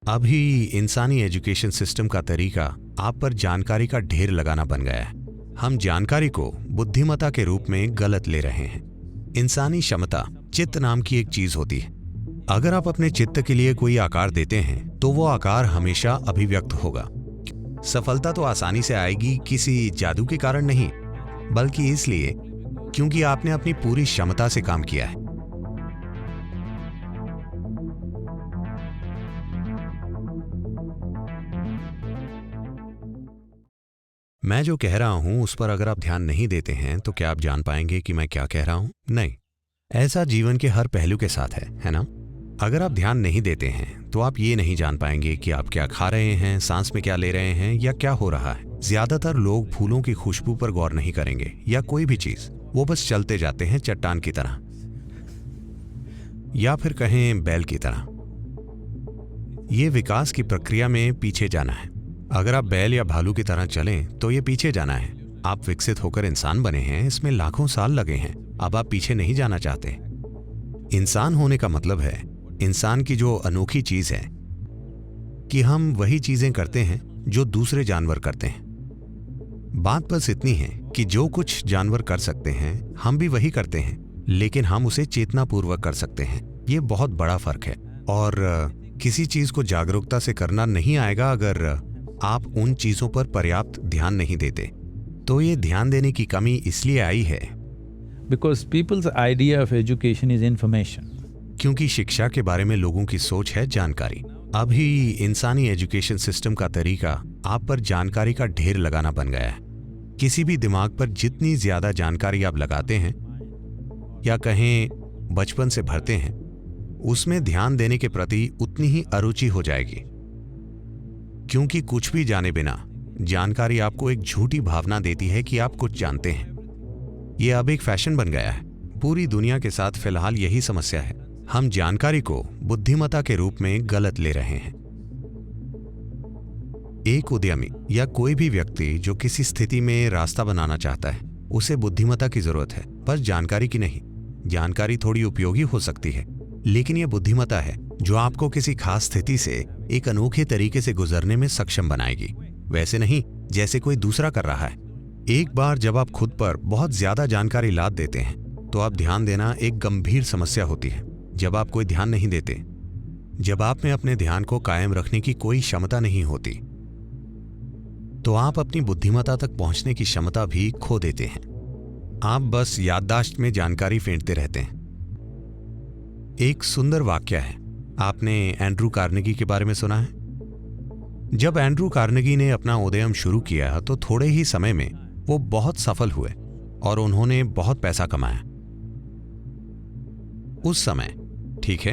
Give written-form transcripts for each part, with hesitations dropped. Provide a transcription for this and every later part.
अभी इंसानी education system का तरीका आप पर जानकारी का ढेर लगाना बन गया है। हम जानकारी को बुद्धिमत्ता के रूप में गलत ले रहे हैं। इंसानी क्षमता चित्त नाम की एक चीज होती है। अगर आप अपने चित्त के लिए कोई आकार देते हैं तो वो आकार हमेशा अभिव्यक्त होगा। सफलता तो आसानी से आएगी, किसी जादू के कारण नहीं, बल्कि इसलिए क्योंकि आपने अपनी पूरी क्षमता से काम किया है। मैं जो कह रहा हूं उस पर अगर आप ध्यान नहीं देते हैं तो क्या आप जान पाएंगे कि मैं क्या कह रहा हूं? नहीं। ऐसा जीवन के हर पहलू के साथ है ना? अगर आप ध्यान नहीं देते हैं तो आप ये नहीं जान पाएंगे कि आप क्या खा रहे हैं, सांस में क्या ले रहे हैं या क्या हो रहा है। ज्यादातर लोग फूलों की खुशबू पर गौर नहीं करेंगे या कोई भी चीज, वो बस चलते जाते हैं चट्टान की तरह, या फिर कहें बैल की तरह। ये विकास की प्रक्रिया में पीछे जाना है। अगर आप बैल या भालू की तरह चलें तो ये पीछे जाना है। आप विकसित होकर इंसान बने हैं, इसमें लाखों साल लगे हैं। अब आप पीछे नहीं जाना चाहते। इंसान होने का मतलब है, इंसान की जो अनोखी चीज है कि हम वही चीजें करते हैं जो दूसरे जानवर करते हैं। बात बस इतनी है कि जो कुछ जानवर कर सकते हैं हम भी वही करते हैं, लेकिन हम उसे चेतनापूर्वक कर सकते हैं। ये बहुत बड़ा फर्क है। और किसी चीज को जागरूकता से करना नहीं आएगा अगर आप उन चीजों पर पर्याप्त ध्यान नहीं देते। तो ये ध्यान देने की कमी इसलिए आई है Because people's idea of education is information. क्योंकि शिक्षा के बारे में लोगों की सोच है जानकारी। अभी इंसानी एजुकेशन सिस्टम का तरीका आप पर जानकारी का ढेर लगाना बन गया है। किसी भी दिमाग पर जितनी ज्यादा जानकारी आप लगाते हैं या कहें बचपन से भरते हैं, उसमें ध्यान देने के प्रति उतनी ही अरुचि हो जाएगी। क्योंकि कुछ भी जाने बिना जानकारी आपको एक झूठी भावना देती है कि आप कुछ जानते हैं। यह अब एक फैशन बन गया है। पूरी दुनिया के साथ फिलहाल यही समस्या है। हम जानकारी को बुद्धिमत्ता के रूप में गलत ले रहे हैं। एक उद्यमी या कोई भी व्यक्ति जो किसी स्थिति में रास्ता बनाना चाहता है, उसे बुद्धिमत्ता की जरूरत है, बस जानकारी की नहीं। जानकारी थोड़ी उपयोगी हो सकती है, लेकिन यह बुद्धिमत्ता है जो आपको किसी खास स्थिति से एक अनोखे तरीके से गुजरने में सक्षम बनाएगी। वैसे नहीं जैसे कोई दूसरा कर रहा है। एक बार जब आप खुद पर बहुत ज्यादा जानकारी लाद देते हैं तो आप ध्यान देना एक गंभीर समस्या होती है। जब आप कोई ध्यान नहीं देते, जब आप में अपने ध्यान को कायम रखने की कोई क्षमता नहीं होती, तो आप अपनी बुद्धिमत्ता तक पहुंचने की क्षमता भी खो देते हैं। आप बस याददाश्त में जानकारी फेंटते रहते हैं। एक सुंदर वाक्य है, आपने एंड्रू कार्नेगी के बारे में सुना है? जब एंड्रू कार्नेगी ने अपना उद्यम शुरू किया तो थोड़े ही समय में वो बहुत सफल हुए और उन्होंने बहुत पैसा कमाया। उस समय, ठीक है,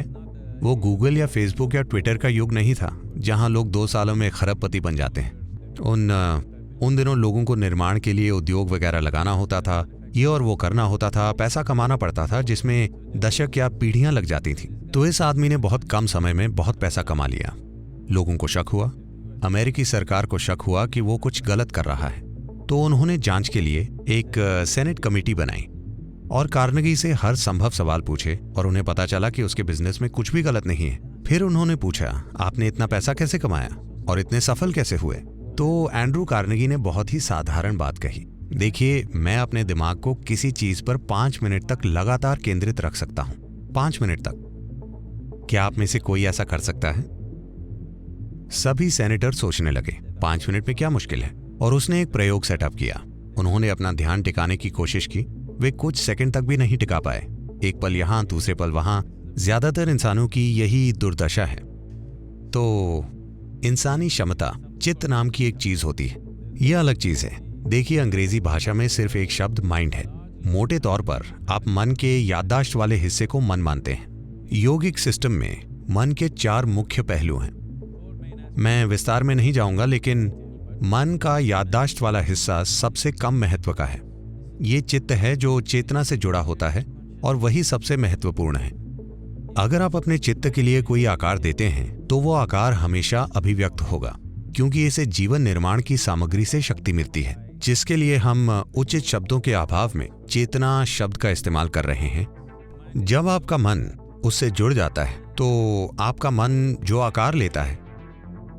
वो गूगल या फेसबुक या ट्विटर का युग नहीं था जहां लोग 2 सालों में खरबपति बन जाते हैं। उन दिनों लोगों को निर्माण के लिए उद्योग वगैरह लगाना होता था, ये और वो करना होता था, पैसा कमाना पड़ता था, जिसमें दशक या पीढ़ियां लग जाती थी। तो इस आदमी ने बहुत कम समय में बहुत पैसा कमा लिया। लोगों को शक हुआ, अमेरिकी सरकार को शक हुआ कि वो कुछ गलत कर रहा है। तो उन्होंने जांच के लिए एक सेनेट कमेटी बनाई और कार्नेगी से हर संभव सवाल पूछे और उन्हें पता चला कि उसके बिजनेस में कुछ भी गलत नहीं है। फिर उन्होंने पूछा, आपने इतना पैसा कैसे कमाया और इतने सफल कैसे हुए? तो एंड्रू कार्नेगी ने बहुत ही साधारण बात कही, देखिए, मैं अपने दिमाग को किसी चीज पर 5 मिनट तक लगातार केंद्रित रख सकता हूं। 5 मिनट तक। क्या आप में से कोई ऐसा कर सकता है? सभी सेनेटर सोचने लगे, 5 मिनट में क्या मुश्किल है? और उसने एक प्रयोग सेटअप किया। उन्होंने अपना ध्यान टिकाने की कोशिश की। वे कुछ सेकंड तक भी नहीं टिका पाए। एक पल यहां, दूसरे पल वहां। ज्यादातर इंसानों की यही दुर्दशा है। तो इंसानी क्षमता चित्त नाम की एक चीज होती है। यह अलग चीज है। देखिए, अंग्रेजी भाषा में सिर्फ एक शब्द माइंड है। मोटे तौर पर आप मन के याददाश्त वाले हिस्से को मन मानते हैं। योगिक सिस्टम में मन के 4 मुख्य पहलू हैं। मैं विस्तार में नहीं जाऊंगा, लेकिन मन का याददाश्त वाला हिस्सा सबसे कम महत्व का है। ये चित्त है जो चेतना से जुड़ा होता है और वही सबसे महत्वपूर्ण है। अगर आप अपने चित्त के लिए कोई आकार देते हैं तो वो आकार हमेशा अभिव्यक्त होगा, क्योंकि इसे जीवन निर्माण की सामग्री से शक्ति मिलती है, जिसके लिए हम उचित शब्दों के अभाव में चेतना शब्द का इस्तेमाल कर रहे हैं। जब आपका मन उससे जुड़ जाता है तो आपका मन जो आकार लेता है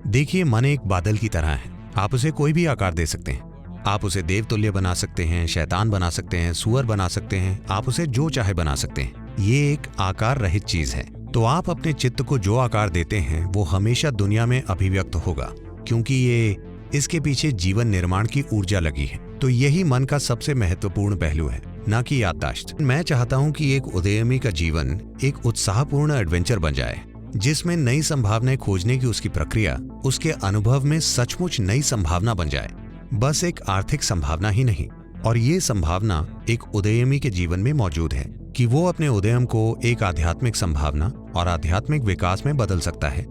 देखिए, मन एक बादल की तरह है। आप उसे कोई भी आकार दे सकते हैं। आप उसे देवतुल्य बना सकते हैं, शैतान बना सकते हैं, सुअर बना सकते हैं, आप उसे जो चाहे बना सकते हैं। ये एक आकार रहित चीज है। तो आप अपने चित्त को जो आकार देते हैं वो हमेशा दुनिया में अभिव्यक्त होगा, क्योंकि इसके पीछे जीवन निर्माण की ऊर्जा लगी है। तो यही मन का सबसे महत्वपूर्ण पहलू है, ना कि याददाश्त। मैं चाहता हूं कि एक उदयमी का जीवन एक उत्साहपूर्ण एडवेंचर बन जाए, जिसमें नई संभावनाएं खोजने की उसकी प्रक्रिया उसके अनुभव में सचमुच नई संभावना बन जाए, बस एक आर्थिक संभावना ही नहीं। और ये संभावना एक उदयमी के जीवन में मौजूद है कि वो अपने उदयम को एक आध्यात्मिक संभावना और आध्यात्मिक विकास में बदल सकता है,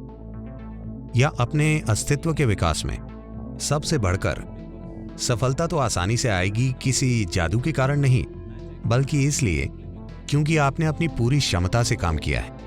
या अपने अस्तित्व के विकास में। सबसे बढ़कर सफलता तो आसानी से आएगी किसी जादू के कारण नहीं, बल्कि इसलिए क्योंकि आपने अपनी पूरी क्षमता से काम किया है।